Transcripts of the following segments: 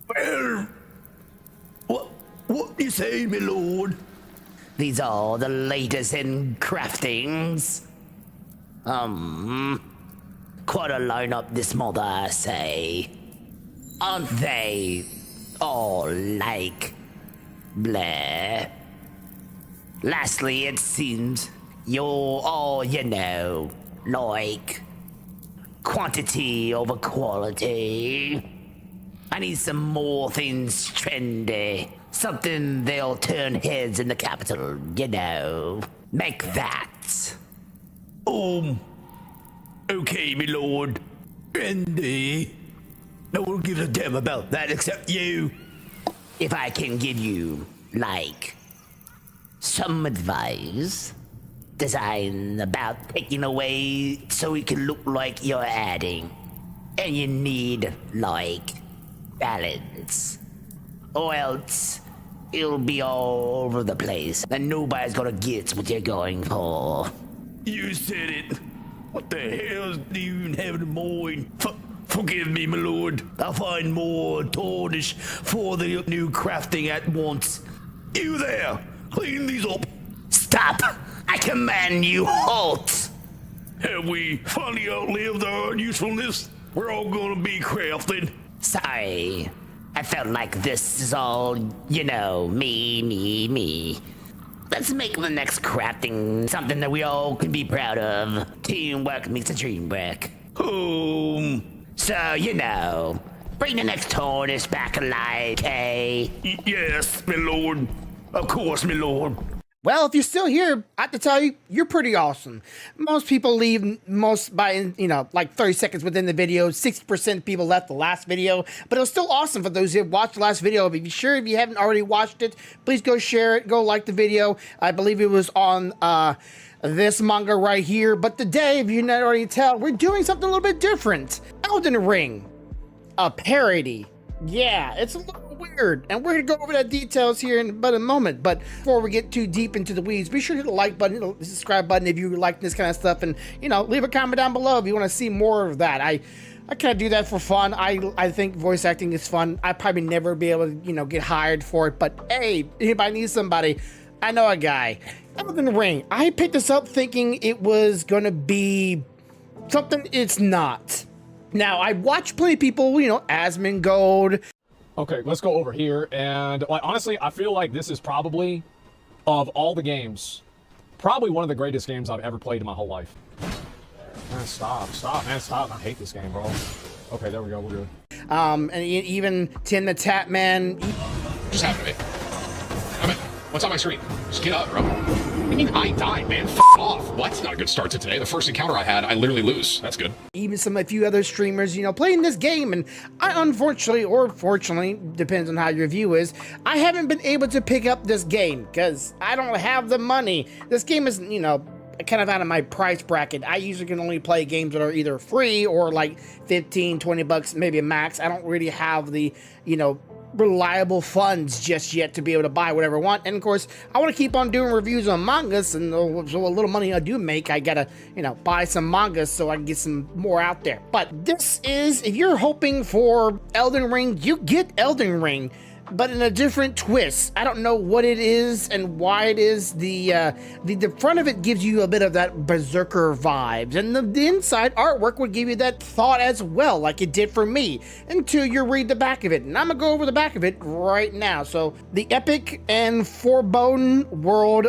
Well, what you say, my lord? These are the latest in craftings. Quite a lineup this month, I say. Aren't they all like bleh? Lastly, it seems you're all, like quantity over quality. I need some more things trendy. Something they'll turn heads in the capital, Make that. Okay, my lord. Trendy. No one gives a damn about that except you. If I can give you, some advice, design about taking away so it can look like you're adding. And you need, balance. Or else it'll be all over the place and nobody's gonna get what you're going for. You said it. What the hell do you even have in mind? Forgive me, my lord. I'll find more tarnish for the new crafting at once. You there! Clean these up! Stop! I command you, halt! Have we finally outlived our usefulness? We're all gonna be crafted. Sorry. I felt like this is all, me. Let's make the next crafting something that we all can be proud of. Teamwork makes a dream work. So, bring the next tortoise back alive, eh? Yes, my lord. Of course, my lord. Well, if you're still here, I have to tell you, you're pretty awesome. Most people leave by 30 seconds within the video. 60% of people left the last video, but it was still awesome for those who have watched the last video. If you haven't already watched it, please go share it, go like the video. I believe it was on this manga right here. But today, if you not already tell, we're doing something a little bit different. Elden Ring, a parody. Yeah, it's a little weird, and we're gonna go over that details here in about a moment. But before we get too deep into the weeds, be sure to hit the like button, hit the subscribe button if you like this kind of stuff, and leave a comment down below if you want to see more of that. I kind of do that for fun. I think voice acting is fun. I probably never be able to get hired for it, but hey, anybody needs somebody, I know a guy. Elden Ring. I picked this up thinking it was gonna be something it's not. Now, I watched plenty of people, Asmongold. Okay, let's go over here, and honestly, I feel like this is probably, of all the games, probably one of the greatest games I've ever played in my whole life. Man, stop, man, stop. I hate this game, bro. Okay, there we go, we're good. And even Tim the Tap Man. Just happened to me. What's on my screen? Just get up, bro. What do you mean I died, man? F off. What? Not a good start to today. The first encounter I had, I literally lose. That's good. Even a few other streamers, playing this game, and I unfortunately, or fortunately, depends on how your view is, I haven't been able to pick up this game because I don't have the money. This game is, kind of out of my price bracket. I usually can only play games that are either free or like 15, 20 bucks, maybe a max. I don't really have the, reliable funds just yet to be able to buy whatever I want. And of course, I want to keep on doing reviews on mangas, and so a little money I do make, I gotta, buy some mangas so I can get some more out there. But this is, if you're hoping for Elden Ring, you get Elden Ring, but in a different twist. I don't know what it is and why it is. The front of it gives you a bit of that Berserker vibes, and the inside artwork would give you that thought as well, like it did for me, until you read the back of it. And I'm gonna go over the back of it right now. So, the epic and foreboding world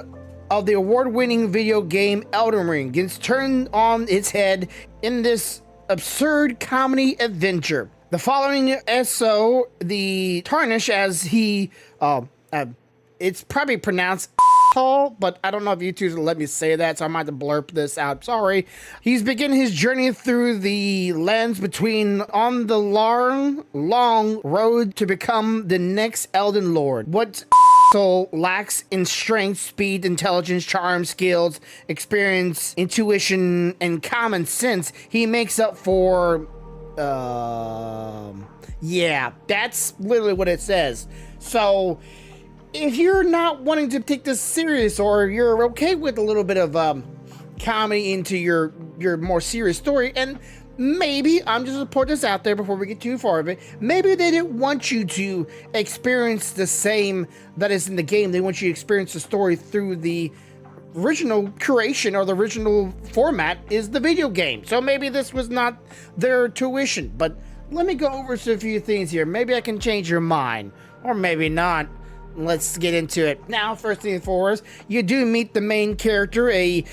of the award-winning video game Elden Ring gets turned on its head in this absurd comedy adventure. The following SO, the Tarnish, as he, it's probably pronounced but I don't know if YouTube's will let me say that, so I might have to blurb this out. Sorry. He's beginning his journey through the lands between on the long road to become the next Elden Lord. What soul lacks in strength, speed, intelligence, charm, skills, experience, intuition, and common sense, he makes up for. Yeah, that's literally what it says. So, if you're not wanting to take this serious, or you're okay with a little bit of comedy into your more serious story, and maybe, I'm just gonna put this out there before we get too far of it, maybe they didn't want you to experience the same that is in the game. They want you to experience the story through the original creation, or the original format is the video game. So maybe this was not their tuition, but let me go over a few things here. Maybe I can change your mind, or maybe not. Let's get into it. Now, first thing first, you do meet the main character, a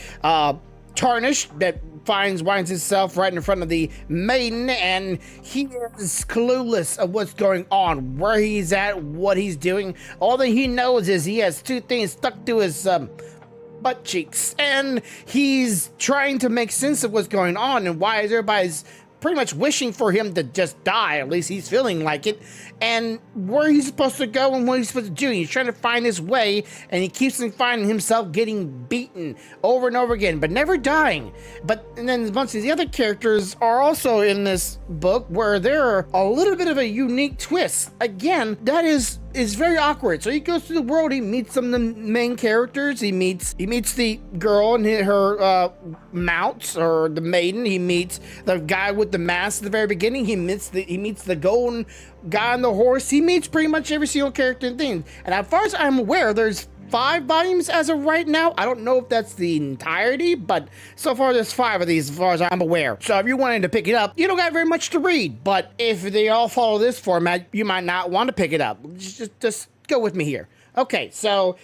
tarnished that finds himself right in front of the maiden, and he is clueless of what's going on, where he's at, what he's doing. All that he knows is he has two things stuck to his butt cheeks, and he's trying to make sense of what's going on and why everybody's pretty much wishing for him to just die. At least he's feeling like it, and where he's supposed to go and what he's supposed to do. He's trying to find his way, and he keeps on finding himself getting beaten over and over again, but never dying. And then a bunch of the other characters are also in this book, where they're a little bit of a unique twist. Again, that is very awkward. So he goes through the world, he meets some of the main characters, he meets the girl and her mounts, or the maiden. He meets the guy with the mask at the very beginning. He meets the golden guy on the horse. He meets pretty much every single character and thing. And as far as I'm aware, there's 5 volumes as of right now. I don't know if that's the entirety, but so far there's 5 of these as far as I'm aware. So if you're wanting to pick it up, you don't got very much to read, but if they all follow this format, you might not want to pick it up. Just go with me here. Okay, so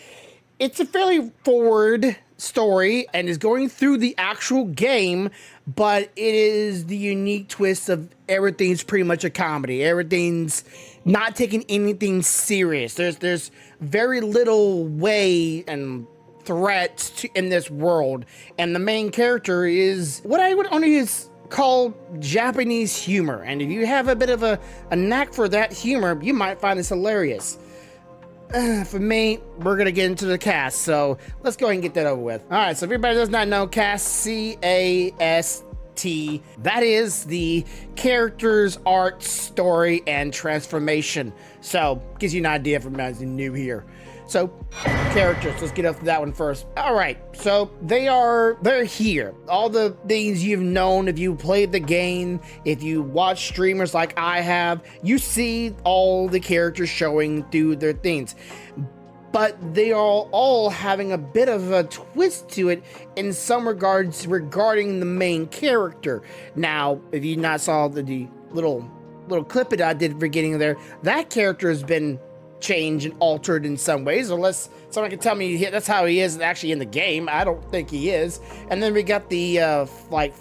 it's a fairly forward story and is going through the actual game, but it is the unique twist of everything's pretty much a comedy. Everything's not taking anything serious. There's very little way and threats in this world, and the main character is what I would only is called Japanese humor. And if you have a bit of a knack for that humor, you might find this hilarious. For me, we're gonna get into the cast, so let's go ahead and get that over with. All right, so if everybody does not know, cast, C-A-S-T, that is the character's art, story, and transformation. So gives you an idea if everybody's new here. So characters, let's get up to that one first. All right, so they're here. All the things you've known, if you played the game, if you watch streamers like I have, you see all the characters showing through their things. But they are all having a bit of a twist to it in some regards regarding the main character. Now, if you not saw the little clip that I did at the beginning there, that character has been changed and altered in some ways, unless someone can tell me that's how he is actually in the game. I don't think he is. And then we got the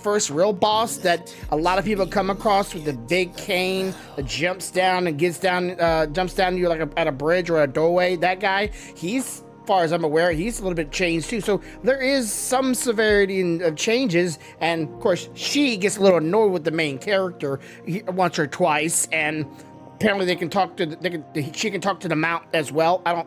first real boss that a lot of people come across, with the big cane that jumps down and jumps down to you like at a bridge or a doorway. That guy, he's, as far as I'm aware, he's a little bit changed too. So there is some severity of changes, and of course she gets a little annoyed with the main character once or twice, and apparently she can talk to the mount as well. I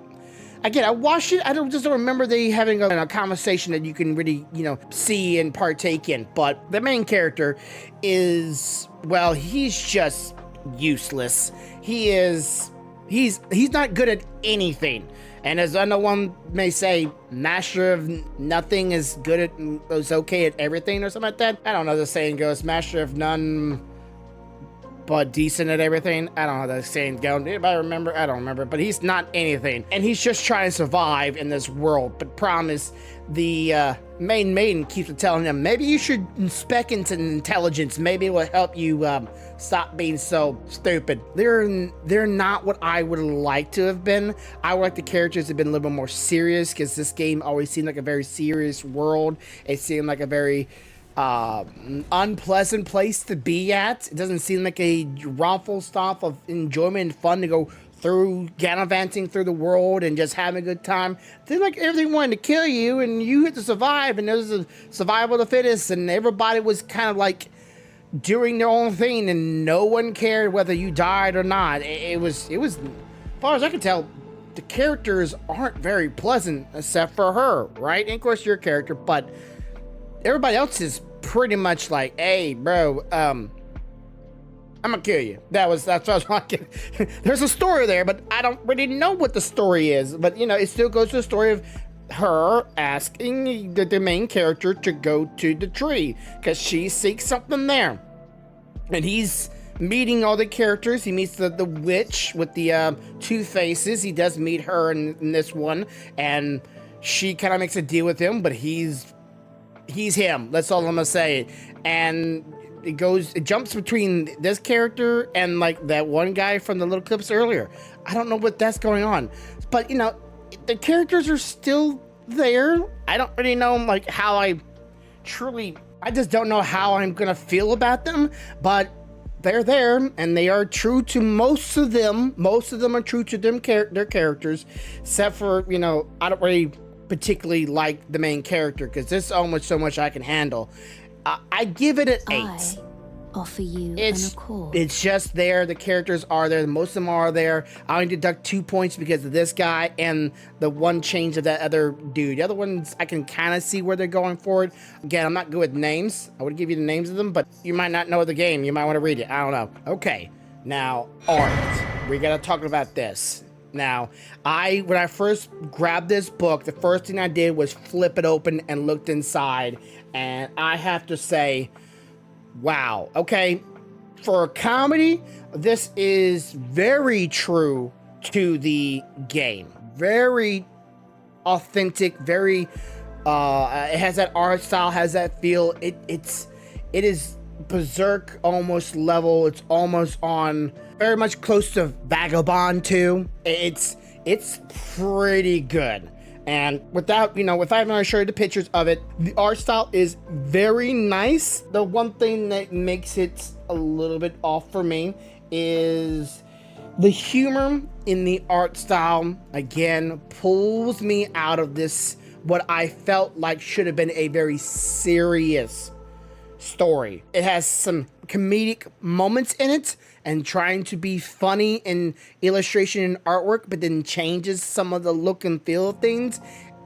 watched it. I just don't remember they having a conversation that you can really, see and partake in. But the main character is, well, he's just useless. He's not good at anything. And as I know one may say, master of nothing is okay at everything, or something like that. I don't know, the saying goes, master of none but decent at everything. I don't know how that saying goes. Anybody remember? I don't remember. But he's not anything, and he's just trying to survive in this world. But problem is, the main maiden keeps telling him, maybe you should spec into intelligence. Maybe it will help you stop being so stupid. They're not what I would like to have been. I would like the characters to have been a little bit more serious, because this game always seemed like a very serious world. It seemed like a very unpleasant place to be at. It doesn't seem like a rompful stop of enjoyment and fun to go through, gallivanting through the world and just having a good time. It seems like everything wanted to kill you, and you had to survive, and there was a survival of the fittest, and everybody was kind of like doing their own thing, and no one cared whether you died or not. It was, as far as I can tell, the characters aren't very pleasant, except for her, right? And of course, your character, but everybody else is pretty much like, hey, bro, I'm gonna kill you. That's what I was like. There's a story there, but I don't really know what the story is. But, it still goes to the story of her asking the main character to go to the tree, because she seeks something there. And he's meeting all the characters. He meets the witch with the 2 faces. He does meet her in this one, and she kind of makes a deal with him, but he's him. That's all I'm gonna say. And it jumps between this character and like that one guy from the little clips earlier. I don't know what that's going on, but you know, the characters are still there. I don't really know like how I just don't know how I'm gonna feel about them, but they're there and they are true to most of them. Most of them are true to their characters, except for, you know, I don't really particularly like the main character because there's almost so much I can handle. I give it an 8. I offer you an accord. It's just there. The characters are there. Most of them are there. I only deduct 2 points because of this guy and the one change of that other dude. The other ones, I can kind of see where they're going for it. Again, I'm not good with names. I would give you the names of them, but you might not know the game. You might want to read it. I don't know. Okay, now art. We got to talk about this. Now, when I first grabbed this book, the first thing I did was flip it open and looked inside, and I have to say, wow, okay, for a comedy, this is very true to the game. Very authentic, very, it has that art style, has that feel. It is Berserk almost level. It's almost on very much close to Vagabond 2. It's pretty good. And without, you know, if I'm going to show you the pictures of it, the art style is very nice. The one thing that makes it a little bit off for me is the humor in the art style, again, pulls me out of this, what I felt like should have been a very serious story. It has some comedic moments in it and trying to be funny in illustration and artwork, but then changes some of the look and feel of things,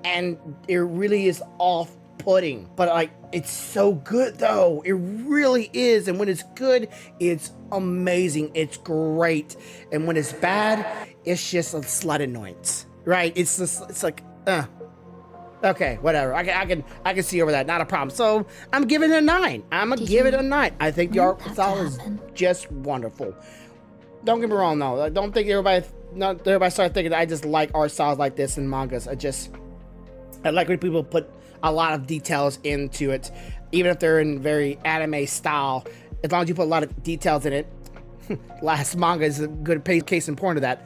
and it really is off-putting. But like, it's so good though. It really is. And when it's good, it's amazing. It's great. And when it's bad, it's just a slight annoyance, right? It's just, it's like, okay, whatever. I can see over that. Not a problem. So I'm giving it a 9. I'm gonna give it a 9. I think the art style is just wonderful. Don't get me wrong though. I don't think everybody start thinking I just like art styles like this in mangas. I like when people put a lot of details into it, even if they're in very anime style. As long as you put a lot of details in it. Last manga is a good case in point of that.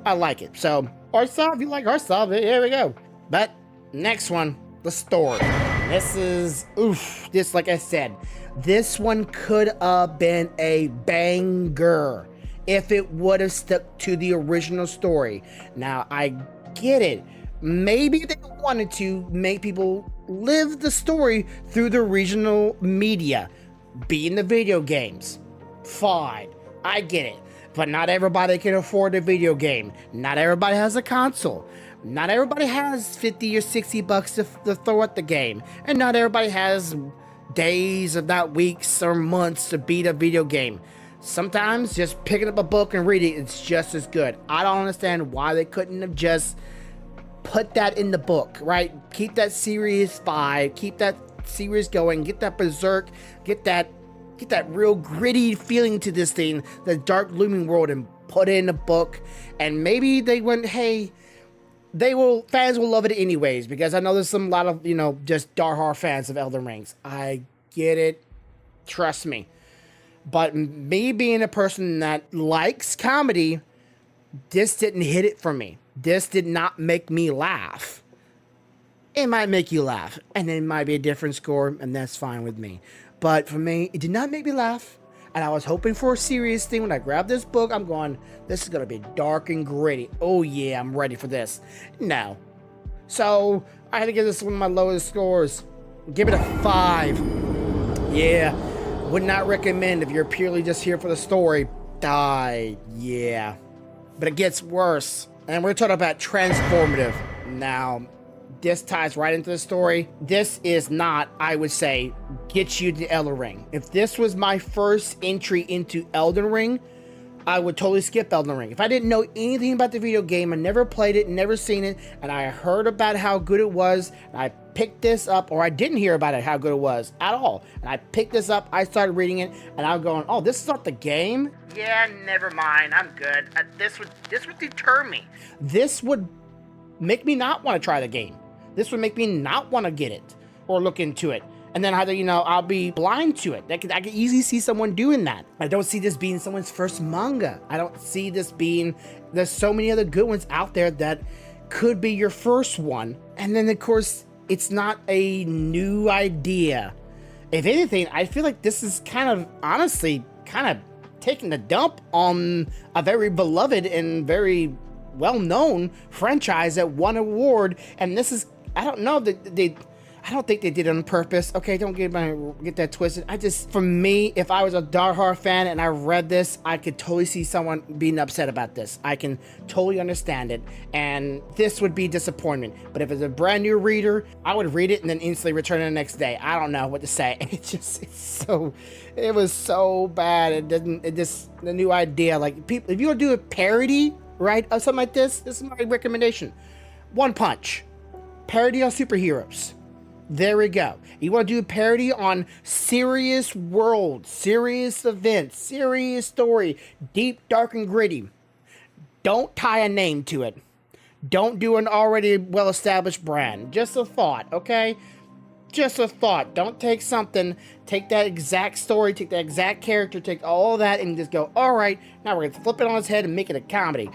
I like it. So art style, if you like art style, here we go. But next one, the story. This is, this, like I said, this one could have been a banger if it would have stuck to the original story. Now, I get it. Maybe they wanted to make people live the story through the regional media, being the video games. Fine, I get it. But not everybody can afford a video game. Not everybody has a console. Not everybody has 50 or 60 bucks to throw at the game. And not everybody has days, if not weeks or months, to beat a video game. Sometimes just picking up a book and reading it's just as good. I don't understand why they couldn't have just put that in the book, right? Keep that serious vibe, keep that series going, get that Berserk, get that real gritty feeling to this thing, the dark looming world, and put it in a book. And maybe they went, hey, fans will love it anyways, because I know there's a lot of, you know, just diehard fans of Elden Rings. I get it. Trust me. But me being a person that likes comedy, this didn't hit it for me. This did not make me laugh. It might make you laugh, and it might be a different score, and that's fine with me. But for me, it did not make me laugh. And I was hoping for a serious thing. When I grabbed this book, I'm going, this is going to be dark and gritty. Oh yeah, I'm ready for this. No. So I had to give this one of my lowest scores. Give it a 5. Yeah. Would not recommend if you're purely just here for the story. Yeah. But it gets worse. And we're talking about transformative. Now, this ties right into the story. This is not, I would say, get you to Elden Ring. If this was my first entry into Elden Ring, I would totally skip Elden Ring. If I didn't know anything about the video game, I never played it, never seen it, and I heard about how good it was, and I picked this up, or I didn't hear about it, how good it was at all. And I picked this up, I started reading it, and I'm going, oh, this is not the game? Yeah, never mind, I'm good. This would deter me. This would make me not want to try the game. This would make me not want to get it or look into it. And then either, you know, I'll be blind to it. I could easily see someone doing that. I don't see this being someone's first manga. I don't see this being, there's so many other good ones out there that could be your first one. And then of course, it's not a new idea. If anything, I feel like this is kind of, honestly, kind of taking a dump on a very beloved and very well-known franchise that won an award. And this is, I don't know, I don't think they did it on purpose. Okay, don't get that twisted. For me, if I was a diehard fan and I read this, I could totally see someone being upset about this. I can totally understand it, and this would be disappointment. But if it's a brand new reader, I would read it and then instantly return it the next day. I don't know what to say. It was so bad. The new idea, like, people, if you want to do a parody, right, of something like this is my recommendation. One Punch, parody on superheroes. There we go. You want to do a parody on serious world, serious events, serious story, deep, dark, and gritty. Don't tie a name to it. Don't do an already well-established brand. Just a thought, okay? Just a thought. Don't take something, take that exact story, take that exact character, take all that, and just go, all right, now we're going to flip it on its head and make it a comedy.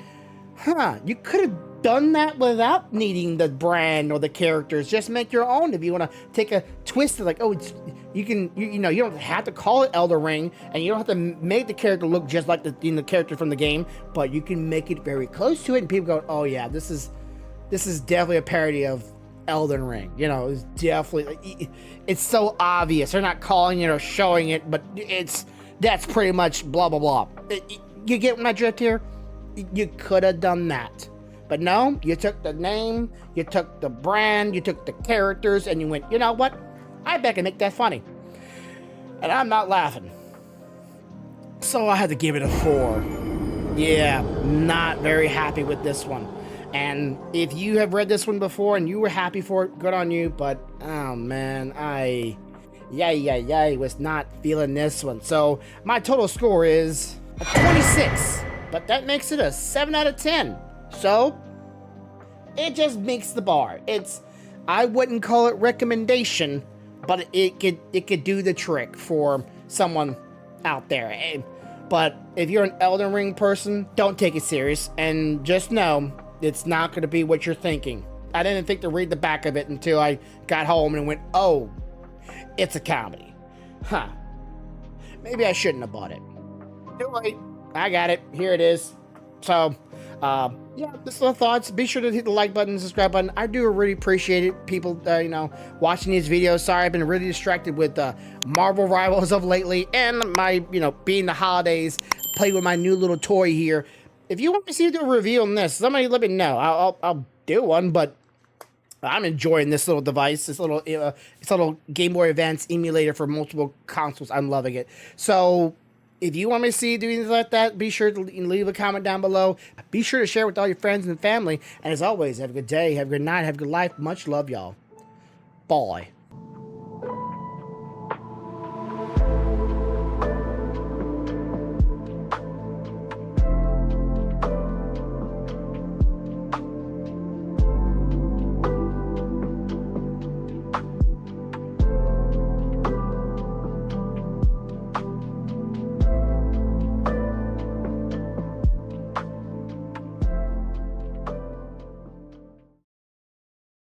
You could have done that without needing the brand or the characters. Just make your own. If you want to take a twist, like, oh, you don't have to call it Elden Ring, and you don't have to make the character look just like the character from the game, but you can make it very close to it, and people go, oh yeah, this is definitely a parody of Elden Ring. You know, it's definitely, it's so obvious. They're not calling it or showing it, but that's pretty much blah blah blah. You get my drift here? You could have done that. But no, you took the name, you took the brand, you took the characters, and you went, you know what? I bet I can make that funny. And I'm not laughing. So I had to give it a 4. Yeah, not very happy with this one. And if you have read this one before and you were happy for it, good on you. But, oh man, I was not feeling this one. So my total score is a 26. But that makes it a 7 out of 10. So, it just makes the bar. I wouldn't call it recommendation, but it could do the trick for someone out there. But if you're an Elden Ring person, don't take it serious, and just know it's not going to be what you're thinking. I didn't think to read the back of it until I got home and went, oh, it's a comedy. Huh. Maybe I shouldn't have bought it. You're right. I got it. Here it is. So, yeah, this are the thoughts. Be sure to hit the like button and subscribe button. I do really appreciate it. People, watching these videos. Sorry, I've been really distracted with Marvel Rivals of lately, and my, being the holidays, play with my new little toy here. If you want me to do a review on this, somebody let me know. I'll do one, but I'm enjoying this little device, this little Game Boy Advance emulator for multiple consoles. I'm loving it. So, if you want me to see doing things like that, be sure to leave a comment down below. Be sure to share with all your friends and family. And as always, have a good day, have a good night, have a good life. Much love, y'all. Bye.